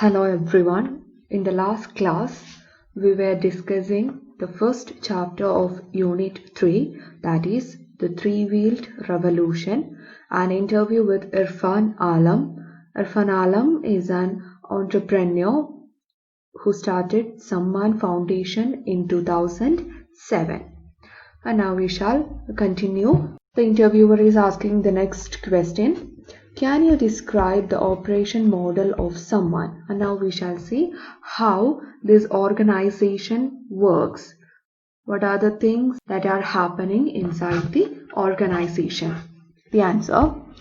Hello everyone. In the last class, we were discussing the first chapter of Unit 3, that is the three-wheeled revolution, an interview with Irfan Alam. Irfan Alam is an entrepreneur who started Samman Foundation in 2007. And now we shall continue. The interviewer is asking the next question. Can you describe the operation model of Samman? And now we shall see how this organization works. What are the things that are happening inside the organization? The answer: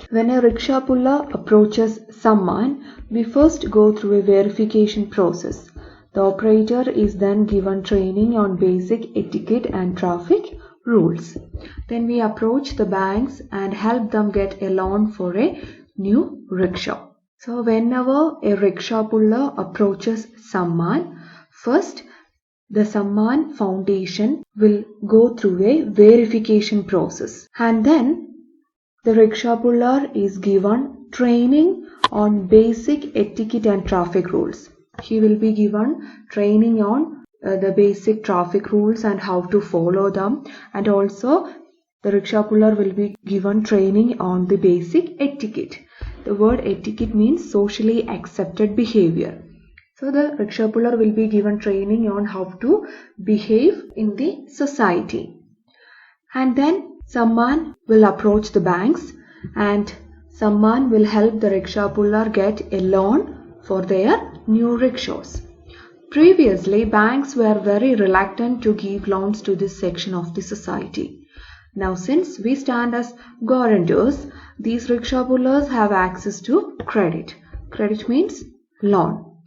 when a rickshaw puller approaches Samman, we first go through a verification process. The operator is then given training on basic etiquette and traffic rules. Then we approach the banks and help them get a loan for a new rickshaw. So whenever a rickshaw puller approaches Samman, first the Samman Foundation will go through a verification process, and then the rickshaw puller is given training on basic etiquette and traffic rules. He will be given training on the basic traffic rules and how to follow them, and also the rickshaw puller will be given training on the basic etiquette. The word etiquette means socially accepted behavior. So the rickshaw puller will be given training on how to behave in the society. And then Samman will approach the banks and Samman will help the rickshaw puller get a loan for their new rickshaws. Previously, banks were very reluctant to give loans to this section of the society. Now, since we stand as guarantors, these rickshaw pullers have access to credit. Credit means loan.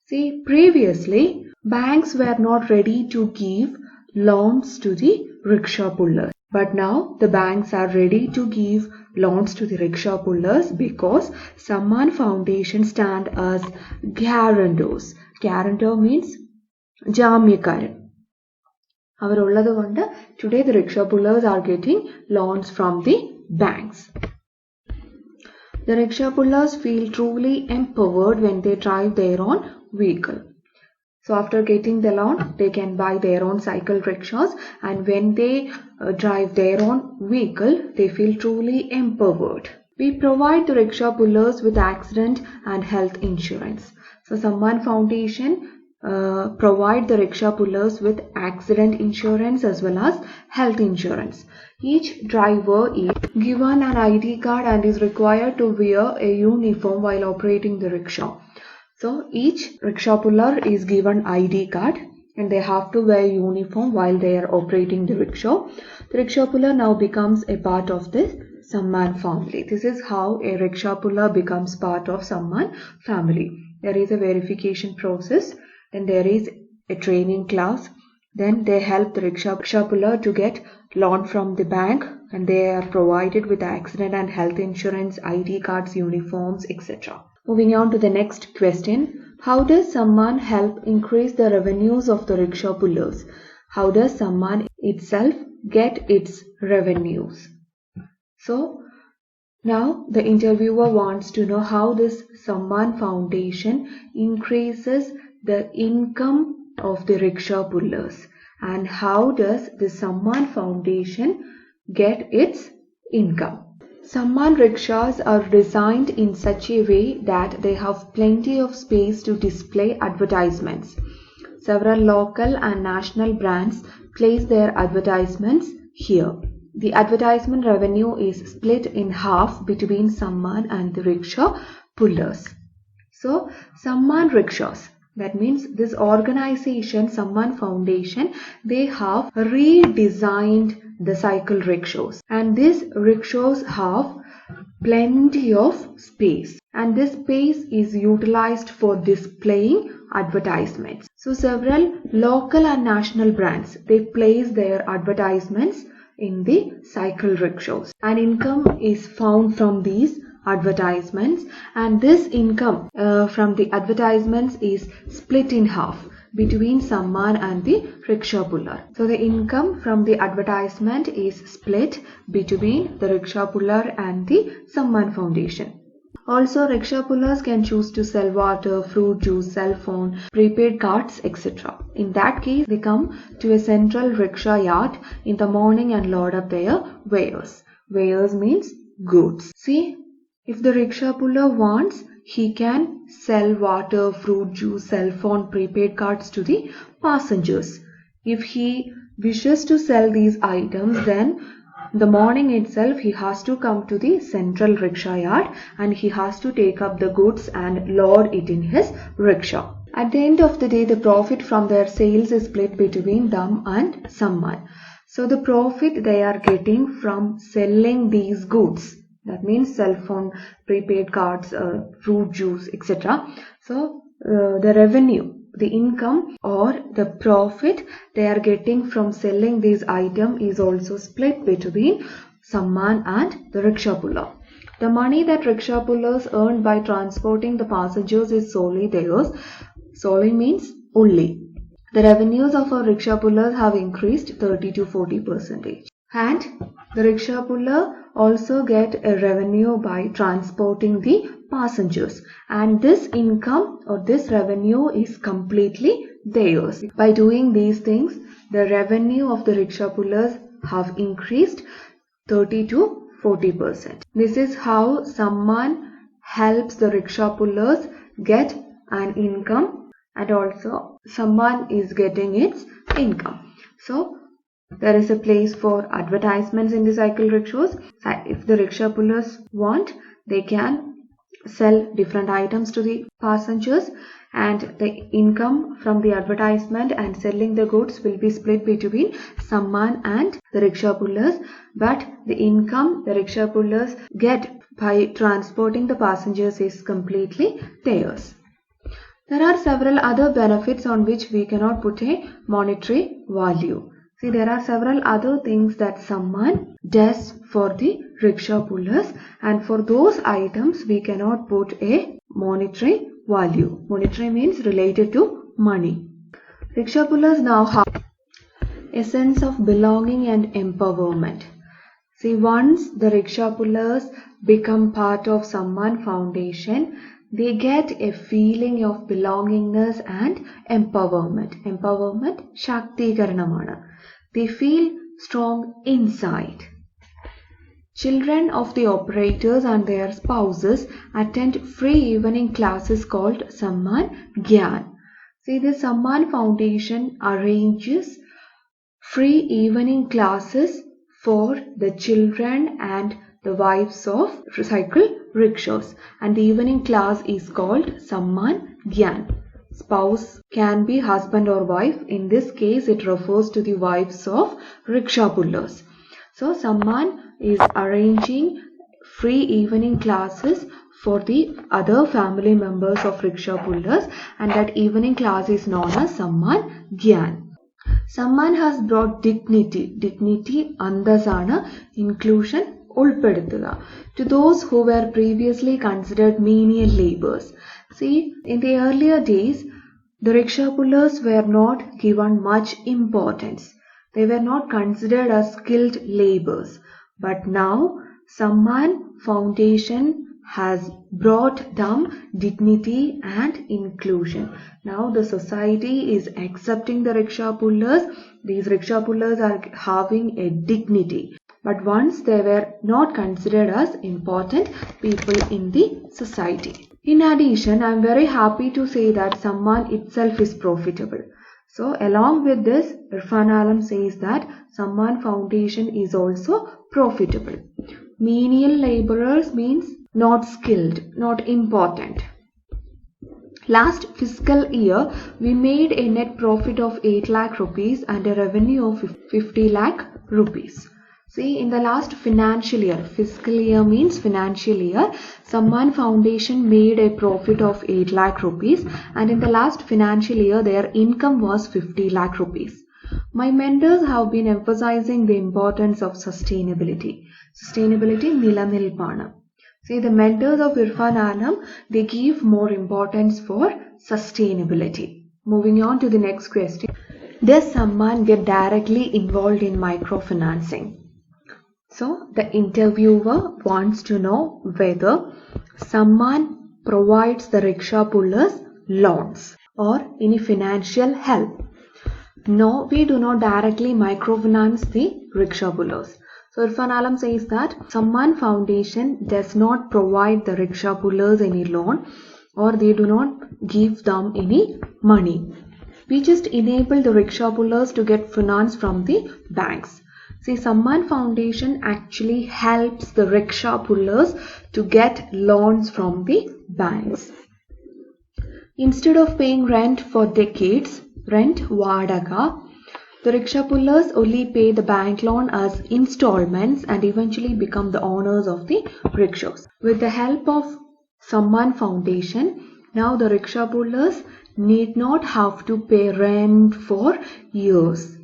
See, previously, banks were not ready to give loans to the rickshaw pullers. But now, the banks are ready to give loans to the rickshaw pullers because Samman Foundation stand as guarantors. Guarantor means Jamyakaran. Today the rickshaw pullers are getting loans from the banks. The rickshaw pullers feel truly empowered when they drive their own vehicle. So after getting the loan, they can buy their own cycle rickshaws, and when they drive their own vehicle, they feel truly empowered. We provide the rickshaw pullers with accident and health insurance. So Samman Foundation provide the rickshaw pullers with accident insurance as well as health insurance. Each driver is given an ID card and is required to wear a uniform while operating the rickshaw. So each rickshaw puller is given ID card and they have to wear uniform while they are operating the rickshaw. The rickshaw puller now becomes a part of this Samman family. This is how a rickshaw puller becomes part of Samman family. There is a verification process. Then there is a training class. Then they help the rickshaw puller to get loan from the bank, and they are provided with accident and health insurance, ID cards, uniforms, etc. Moving on to the next question. How does Samman help increase the revenues of the rickshaw pullers? How does Samman itself get its revenues? So now the interviewer wants to know how this Samman Foundation increases the income of the rickshaw pullers, and how does the Samman Foundation get its income. Samman rickshaws are designed in such a way that they have plenty of space to display advertisements. Several local and national brands place their advertisements here. The advertisement revenue is split in half between Samman and the rickshaw pullers. So Samman rickshaws, that means this organization, Samman Foundation, they have redesigned the cycle rickshaws, and these rickshaws have plenty of space, and this space is utilized for displaying advertisements. So several local and national brands, they place their advertisements in the cycle rickshaws, and income is found from these advertisements, and this income from the advertisements is split in half between Samman and the rickshaw puller. So the income from the advertisement is split between the rickshaw puller and the Samman Foundation. Also, rickshaw pullers can choose to sell water, fruit juice, cell phone, prepaid cards, etc. In that case, they come to a central rickshaw yard in the morning and load up their wares. Wares means goods. See, if the rickshaw puller wants, he can sell water, fruit juice, cell phone, prepaid cards to the passengers. If he wishes to sell these items, then the morning itself he has to come to the central rickshaw yard and he has to take up the goods and load it in his rickshaw. At the end of the day, the profit from their sales is split between them and Samman. So the profit they are getting from selling these goods, that means cell phone, prepaid cards, fruit juice, etc. So the revenue, the income or the profit they are getting from selling these items is also split between Samman and the rickshaw puller. The money that rickshaw pullers earn by transporting the passengers is solely theirs. Solely means only. The revenues of our rickshaw pullers have increased 30 to 40%. And the rickshaw puller also get a revenue by transporting the passengers, and this income or this revenue is completely theirs. By doing these things, the revenue of the rickshaw pullers have increased 30 to 40%. This is how Samman helps the rickshaw pullers get an income, and also Samman is getting its income. So there is a place for advertisements in the cycle rickshaws. If the rickshaw pullers want, they can sell different items to the passengers, and the income from the advertisement and selling the goods will be split between Samman and the rickshaw pullers, but the income the rickshaw pullers get by transporting the passengers is completely theirs. There are several other benefits on which we cannot put a monetary value. See, there are several other things that Samman does for the rickshaw pullers, and for those items we cannot put a monetary value. Monetary means related to money. Rickshaw pullers now have a sense of belonging and empowerment. See, once the rickshaw pullers become part of Samman Foundation, they get a feeling of belongingness and empowerment. Empowerment, Shaktikaranamana. They feel strong inside. Children of the operators and their spouses attend free evening classes called Samman Gyan. See, the Samman Foundation arranges free evening classes for the children and the wives of cycle rickshaws, and the evening class is called Samman Gyan. Spouse can be husband or wife. In this case, it refers to the wives of rickshaw pullers. So, Samman is arranging free evening classes for the other family members of rickshaw pullers, and that evening class is known as Samman Gyan. Samman has brought dignity, andasana, inclusion, ulpeduthula, to those who were previously considered menial labours. See, in the earlier days, the rickshaw pullers were not given much importance. They were not considered as skilled labours. But now, Samman Foundation has brought them dignity and inclusion. Now the society is accepting the rickshaw pullers. These rickshaw pullers are having a dignity. But once they were not considered as important people in the society. In addition, I am very happy to say that Samman itself is profitable. So along with this, Irfan Alam says that Samman Foundation is also profitable. Menial laborers means not skilled, not important. Last fiscal year, we made a net profit of 8 lakh rupees and a revenue of 50 lakh rupees. See, in the last financial year, fiscal year means financial year, Samman Foundation made a profit of 8 lakh rupees, and in the last financial year, their income was 50 lakh rupees. My mentors have been emphasizing the importance of sustainability. Sustainability, nilanilpana. See, the mentors of Irfan Alam, they give more importance for sustainability. Moving on to the next question. Does Samman get directly involved in microfinancing? So, the interviewer wants to know whether someone provides the rickshaw pullers loans or any financial help. No, we do not directly microfinance the rickshaw pullers. So Irfan Alam says that Samman Foundation does not provide the rickshaw pullers any loan or they do not give them any money. We just enable the rickshaw pullers to get finance from the banks. See, Samman Foundation actually helps the rickshaw pullers to get loans from the banks. Instead of paying rent for decades, rent Vadaga, the rickshaw pullers only pay the bank loan as installments and eventually become the owners of the rickshaws. With the help of Samman Foundation, now the rickshaw pullers need not have to pay rent for years.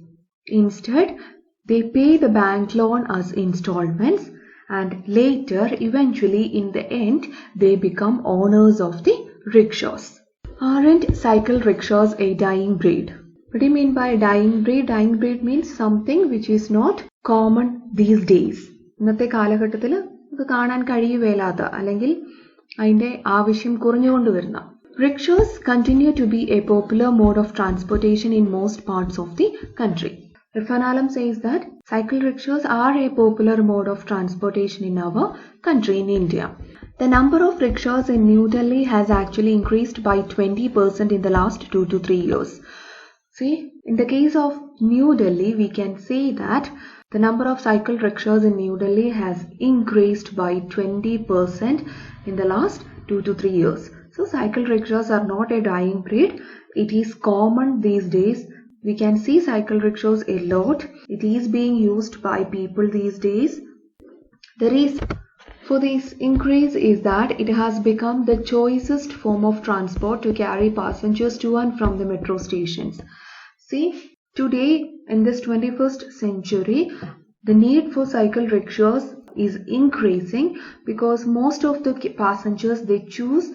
Instead, they pay the bank loan as installments and later, eventually in the end, they become owners of the rickshaws. Aren't cycle rickshaws a dying breed? What do you mean by dying breed? Dying breed means something which is not common these days. ഇന്നത്തെ കാലഘട്ടത്തിൽ ഇത് കാണാൻ കഴിയുകയില്ലാത്ത അല്ലെങ്കിൽ അതിന്റെ ആവശ്യം കുറഞ്ഞുകൊണ്ടുവരുന്ന. Rickshaws continue to be a popular mode of transportation in most parts of the country. Irfan Alam says that cycle rickshaws are a popular mode of transportation in our country, in India. The number of rickshaws in New Delhi has actually increased by 20% in the last 2 to 3 years. See, in the case of New Delhi, we can say that the number of cycle rickshaws in New Delhi has increased by 20% in the last 2 to 3 years. So, cycle rickshaws are not a dying breed. It is common these days. We can see cycle rickshaws a lot. It is being used by people these days. The reason for this increase is that it has become the choicest form of transport to carry passengers to and from the metro stations. See, today in this 21st century, the need for cycle rickshaws is increasing because most of the passengers, they choose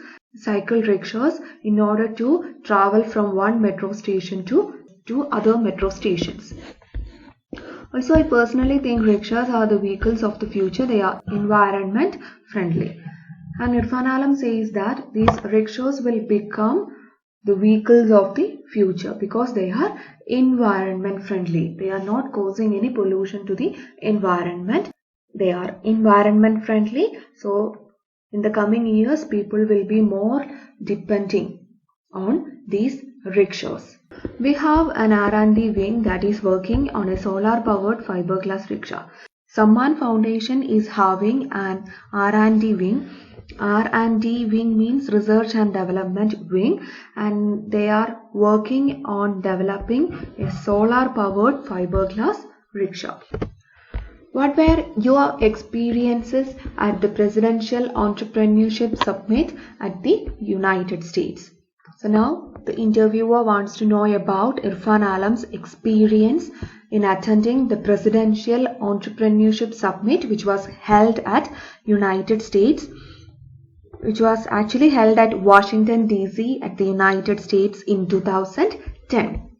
cycle rickshaws in order to travel from one metro station to other metro stations. Also, I personally think rickshaws are the vehicles of the future. They are environment friendly. And Irfan Alam says that these rickshaws will become the vehicles of the future because they are environment friendly. They are not causing any pollution to the environment. They are environment friendly. So, in the coming years, people will be more depending on these rickshaws. We have an R&D wing that is working on a solar-powered fiberglass rickshaw. Samman Foundation is having an R&D wing. R&D wing means Research and Development Wing, and they are working on developing a solar-powered fiberglass rickshaw. What were your experiences at the Presidential Entrepreneurship Summit at the United States? So now the interviewer wants to know about Irfan Alam's experience in attending the Presidential Entrepreneurship Summit, which was held at United States, which was actually held at Washington DC at the United States in 2010.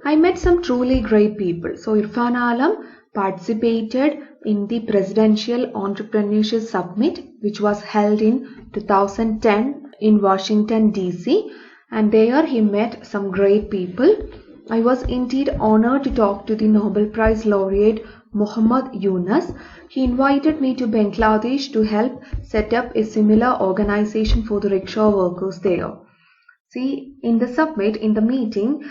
I met some truly great people. So Irfan Alam participated in the Presidential Entrepreneurship Summit, which was held in 2010 in Washington DC, and there he met some great people. I was indeed honored to talk to the Nobel Prize laureate Muhammad Yunus. He invited me to Bangladesh to help set up a similar organization for the rickshaw workers there. See, in the summit, in the meeting,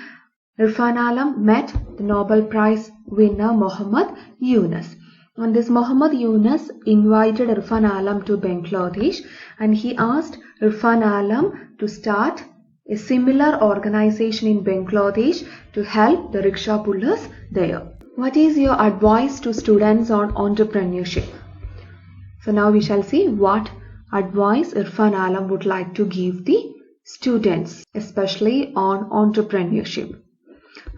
Irfan Alam met the Nobel Prize winner Muhammad Yunus. And this Muhammad Yunus invited Irfan Alam to Bangladesh and he asked Irfan Alam to start a similar organization in Bangladesh to help the rickshaw pullers there. What is your advice to students on entrepreneurship? So now we shall see what advice Irfan Alam would like to give the students, especially on entrepreneurship.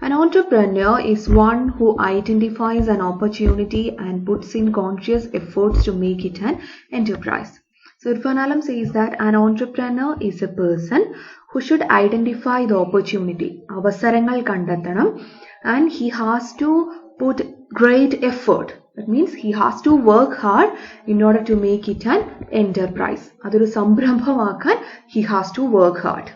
An entrepreneur is one who identifies an opportunity and puts in conscious efforts to make it an enterprise. So Irfan Alam says that an entrepreneur is a person who should identify the opportunity, avasarangal kandattanam, and he has to put great effort That means he has to work hard in order to make it an enterprise. അതൊരു സംരംഭമാക്കാൻ he has to work hard.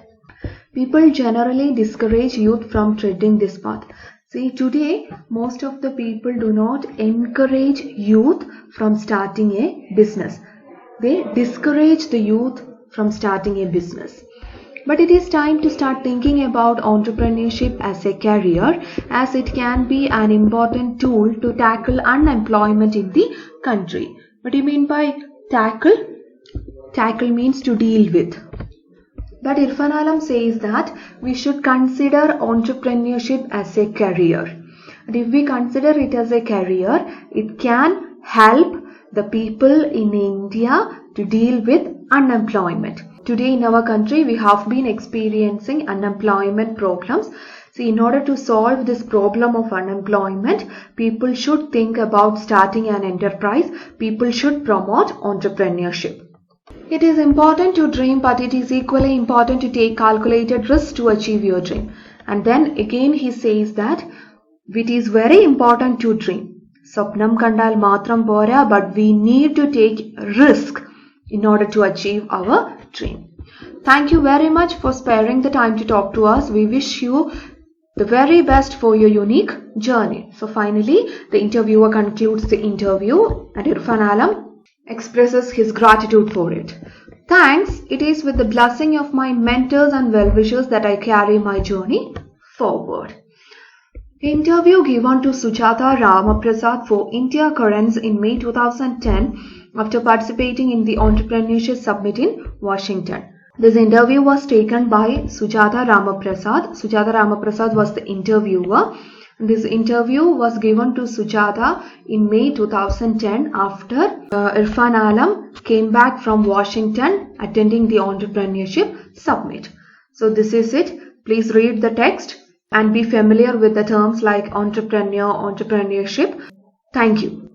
People generally discourage youth from treading this path. See, today most of the people do not encourage youth from starting a business. They discourage the youth from starting a business. But it is time to start thinking about entrepreneurship as a career, as it can be an important tool to tackle unemployment in the country. What do you mean by tackle? Tackle means to deal with. But Irfan Alam says that we should consider entrepreneurship as a career. And if we consider it as a career, it can help the people in India to deal with unemployment. Today in our country, we have been experiencing unemployment problems. So in order to solve this problem of unemployment, people should think about starting an enterprise. People should promote entrepreneurship. It is important to dream, but it is equally important to take calculated risks to achieve your dream. And then again he says that it is very important to dream. Swapnam kandal matram pora, but we need to take risk in order to achieve our dream. Thank you very much for sparing the time to talk to us. We wish you the very best for your unique journey. So finally, the interviewer concludes the interview and Irfan Alam expresses his gratitude for it. Thanks, it is with the blessing of my mentors and well-wishers that I carry my journey forward. Interview given to Sujata Ramaprasad for India Currents in May 2010 after participating in the Entrepreneurship Summit in Washington. This interview was taken by Sujata Ramaprasad. Sujata Ramaprasad was the interviewer. This interview was given to Sujata in May 2010 after Irfan Alam came back from Washington attending the Entrepreneurship Summit. So this is it. Please read the text and be familiar with the terms like entrepreneur, entrepreneurship. Thank you.